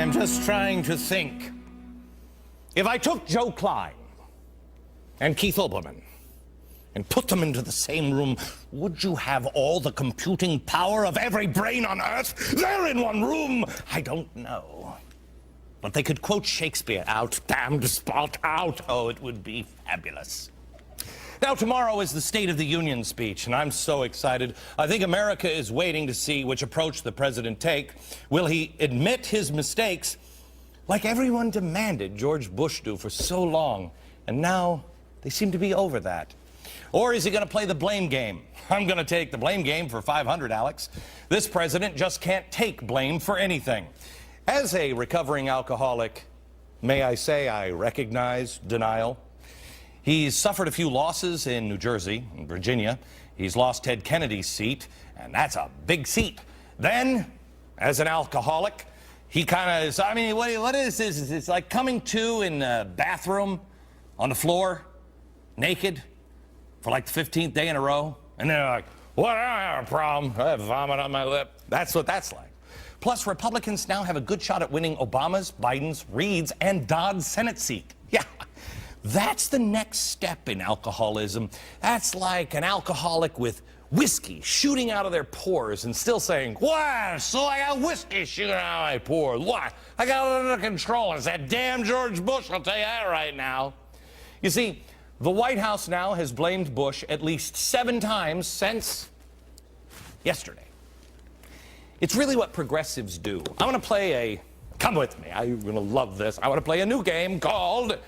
I'm just trying to think. If I took Joe Klein and Keith Olbermann and put them into the same room, would you have all the computing power of every brain on Earth there in one room? I don't know. But they could quote Shakespeare out, damned spot out. Oh, it would be fabulous. Now, tomorrow is the State of the Union speech, and I'm so excited. I think America is waiting to see which approach the president take. Will he admit his mistakes, like everyone demanded George Bush do for so long, and now they seem to be over that? Or is he going to play the blame game? I'm going to take the blame game for 500, Alex. This president just can't take blame for anything. As a recovering alcoholic, may I say I recognize denial. He's suffered a few losses in New Jersey and Virginia. He's lost Ted Kennedy's seat, and that's a big seat. Then, as an alcoholic, he kind of is, I mean, what is this? It's like coming to in a bathroom on the floor, naked, for like the 15th day in a row. And they're like, what, I don't have a problem. I have vomit on my lip. That's what that's like. Plus, Republicans now have a good shot at winning Obama's, Biden's, Reid's, and Dodd's Senate seat. Yeah. That's the next step in alcoholism. That's like an alcoholic with whiskey shooting out of their pores and still saying, what? So I got whiskey shooting out of my pores. What? I got it under control. It's that damn George Bush, I'll tell you that right now. You see, the White House now has blamed Bush at least 7 times since yesterday. It's really what progressives do. I want to play a, come with me, I'm going to love this. I want to play a new game called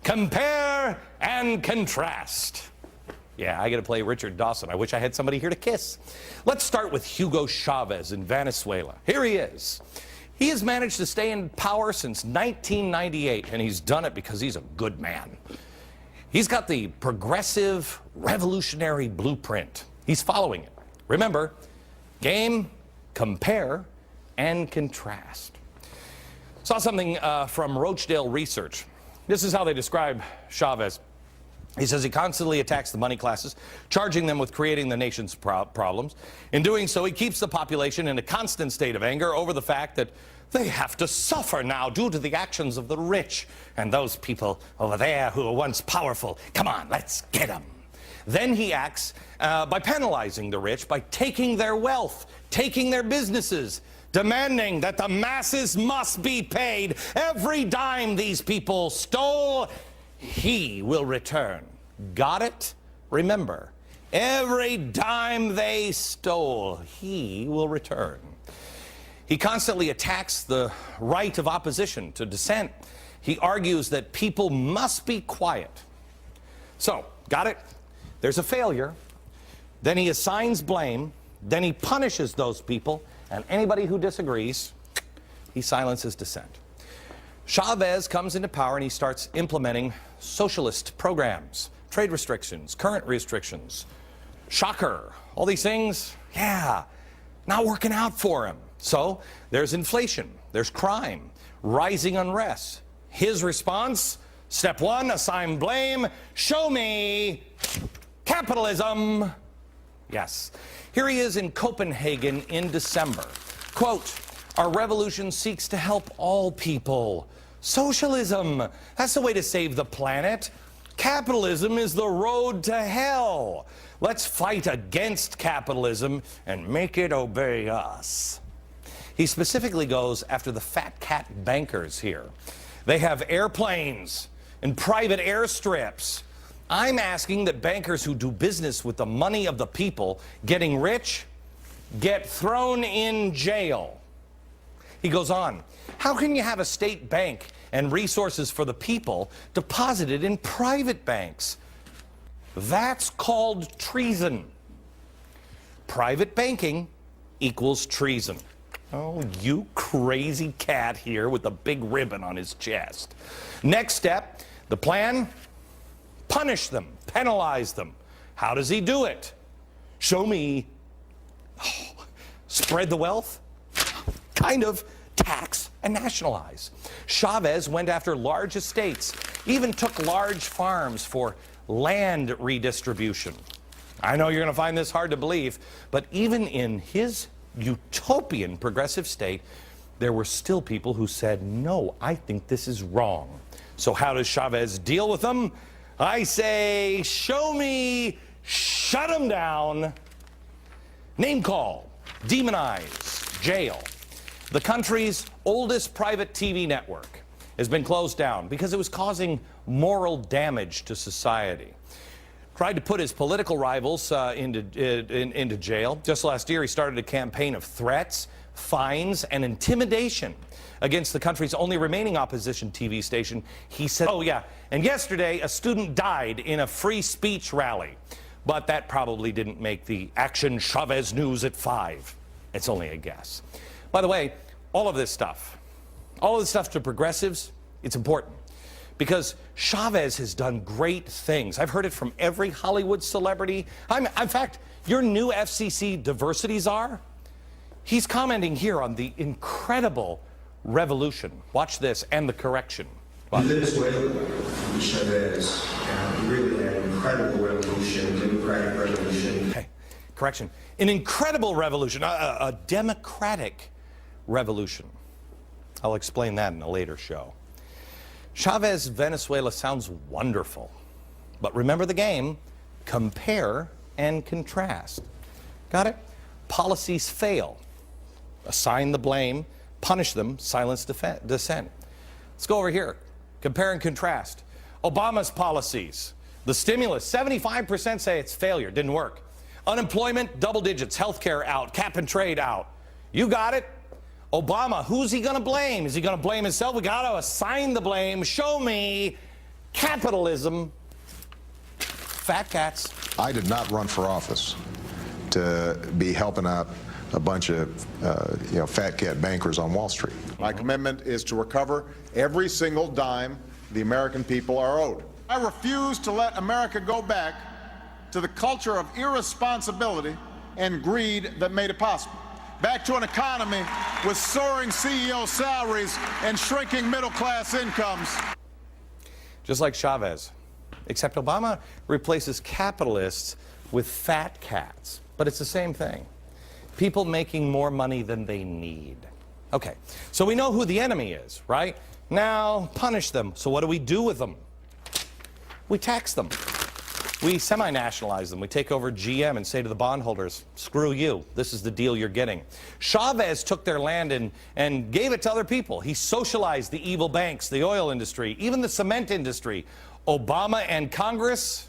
Compare and Contrast. Yeah, I got to play Richard Dawson. I wish I had somebody here to kiss. Let's start with Hugo Chavez in Venezuela. Here he is. He has managed to stay in power since 1998, and he's done it because he's a good man. He's got the progressive, revolutionary blueprint. He's following it. Remember, game, compare, and contrast. Saw something from Rochdale Research. This is how they describe Chavez. He says he constantly attacks the money classes, charging them with creating the nation's problems. In doing so, he keeps the population in a constant state of anger over the fact that they have to suffer now due to the actions of the rich and those people over there who were once powerful. Come on, let's get them. Then he acts by penalizing the rich, by taking their wealth, taking their businesses, demanding that the masses must be paid. Every dime these people stole, he will return. Got it? Remember, every dime they stole, he will return. He constantly attacks the right of opposition to dissent. He argues that people must be quiet. So, got it? There's a failure. Then he assigns blame. Then he punishes those people. And anybody who disagrees, he silences dissent. Chavez comes into power and he starts implementing socialist programs, trade restrictions, current restrictions. Shocker. All these things, yeah, not working out for him. So there's inflation, there's crime, rising unrest. His response, step 1, assign blame, show me capitalism. Yes. Here he is in Copenhagen in December. Quote, our revolution seeks to help all people. Socialism, that's the way to save the planet. Capitalism is the road to hell. Let's fight against capitalism and make it obey us. He specifically goes after the fat cat bankers here. They have airplanes and private airstrips. I'm asking that bankers who do business with the money of the people getting rich get thrown in jail. He goes on, how can you have a state bank and resources for the people deposited in private banks? That's called treason. Private banking equals treason. Oh, you crazy cat here with the big ribbon on his chest. Next step, the plan, punish them, penalize them. How does he do it? Show me. Oh, spread the wealth? Kind of. Tax and nationalize. Chavez went after large estates, even took large farms for land redistribution. I know you're going to find this hard to believe, but even in his utopian progressive state, there were still people who said, no, I think this is wrong. So how does Chavez deal with them? I say, show me, shut them down, name call, demonize, jail. The country's oldest private TV network has been closed down because it was causing moral damage to society. Tried to put his political rivals into jail. Just last year, he started a campaign of threats, fines, and intimidation against the country's only remaining opposition TV station. He said, oh yeah, and yesterday a student died in a free speech rally. But that probably didn't make the Action Chavez News at 5. It's only a guess. By the way, all of this stuff to progressives, it's important. Because Chavez has done great things. I've heard it from every Hollywood celebrity. In fact, your new FCC diversity czar, he's commenting here on the incredible revolution. Watch this, and the correction. In Venezuela, Chavez really had an incredible revolution, democratic revolution. Hey, correction. An incredible revolution, a democratic revolution. I'll explain that in a later show. Chavez Venezuela sounds wonderful, but remember the game, compare and contrast. Got it? Policies fail. Assign the blame, punish them, silence dissent. Let's go over here. Compare and contrast. Obama's policies. The stimulus, 75% say it's failure, didn't work. Unemployment, double digits. Healthcare out. Cap and trade out. You got it. Obama, who's he going to blame? Is he going to blame himself? We got to assign the blame. Show me capitalism. Fat cats. I did not run for office to be helping out a bunch of fat cat bankers on Wall Street. My commitment is to recover every single dime the American people are owed. I refuse to let America go back to the culture of irresponsibility and greed that made it possible. Back to an economy with soaring CEO salaries and shrinking middle-class incomes. Just like Chavez, except Obama replaces capitalists with fat cats. But it's the same thing. People making more money than they need. Okay, so we know who the enemy is, right? Now, punish them. So what do we do with them? We tax them. We semi-nationalize them. We take over GM and say to the bondholders, screw you. This is the deal you're getting. Chavez took their land and gave it to other people. He socialized the evil banks, the oil industry, even the cement industry. Obama and Congress.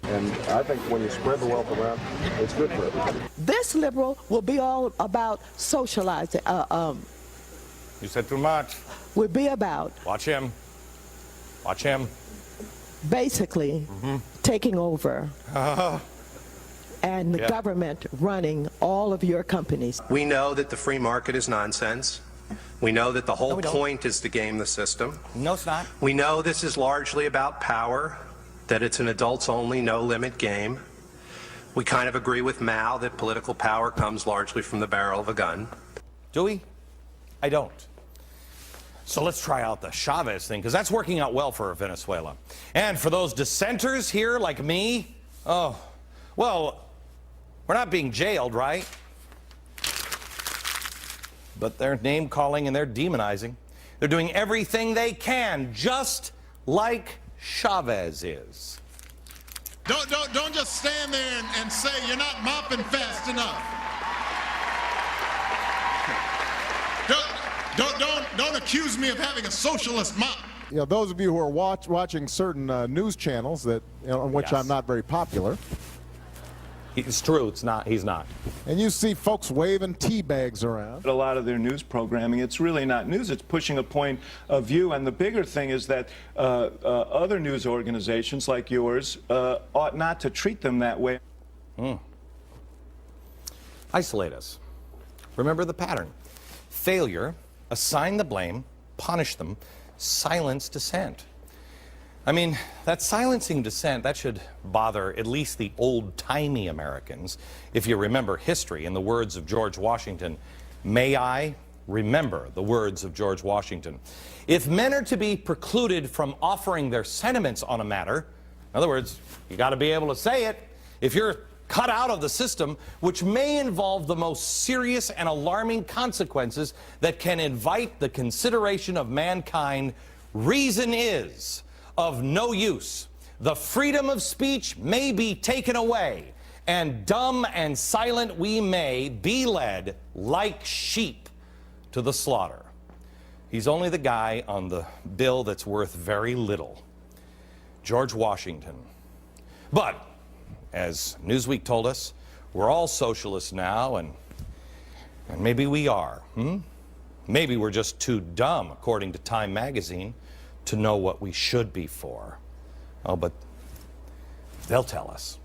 And I think when you spread the wealth around, it's good for everybody. This liberal will be all about socializing. You said too much. Will be about. Watch him. Watch him. Basically taking over and the government running all of your companies. We know that the free market is nonsense. We know that the whole point is to game the system. No, it's not. We know this is largely about power, that it's an adults-only, no-limit game. We kind of agree with Mao that political power comes largely from the barrel of a gun. Do we? I don't. So let's try out the Chavez thing, because that's working out well for Venezuela. And for those dissenters here like me, oh, well, we're not being jailed, right? But they're name-calling and they're demonizing. They're doing everything they can, just like Chavez is. Don't just stand there and say you're not mopping fast enough. Don't accuse me of having a socialist mop. You know, those of you who are watching certain news channels that on which I'm not very popular. It's true. It's not. He's not. And you see folks waving tea bags around. A lot of their news programming, it's really not news. It's pushing a point of view. And the bigger thing is that other news organizations like yours ought not to treat them that way. Isolate us. Remember the pattern. Failure, assign the blame, punish them, silence dissent. I mean, that silencing dissent, that should bother at least the old-timey Americans. If you remember history, in the words of George Washington, may I remember the words of George Washington. If men are to be precluded from offering their sentiments on a matter, in other words, you got to be able to say it. If you're cut out of the system, which may involve the most serious and alarming consequences that can invite the consideration of mankind. Reason is of no use. The freedom of speech may be taken away, and dumb and silent we may be led like sheep to the slaughter. He's only the guy on the bill that's worth very little. George Washington. But, as Newsweek told us, we're all socialists now, and maybe we are. Maybe we're just too dumb, according to Time magazine, to know what we should be for. Oh, but they'll tell us.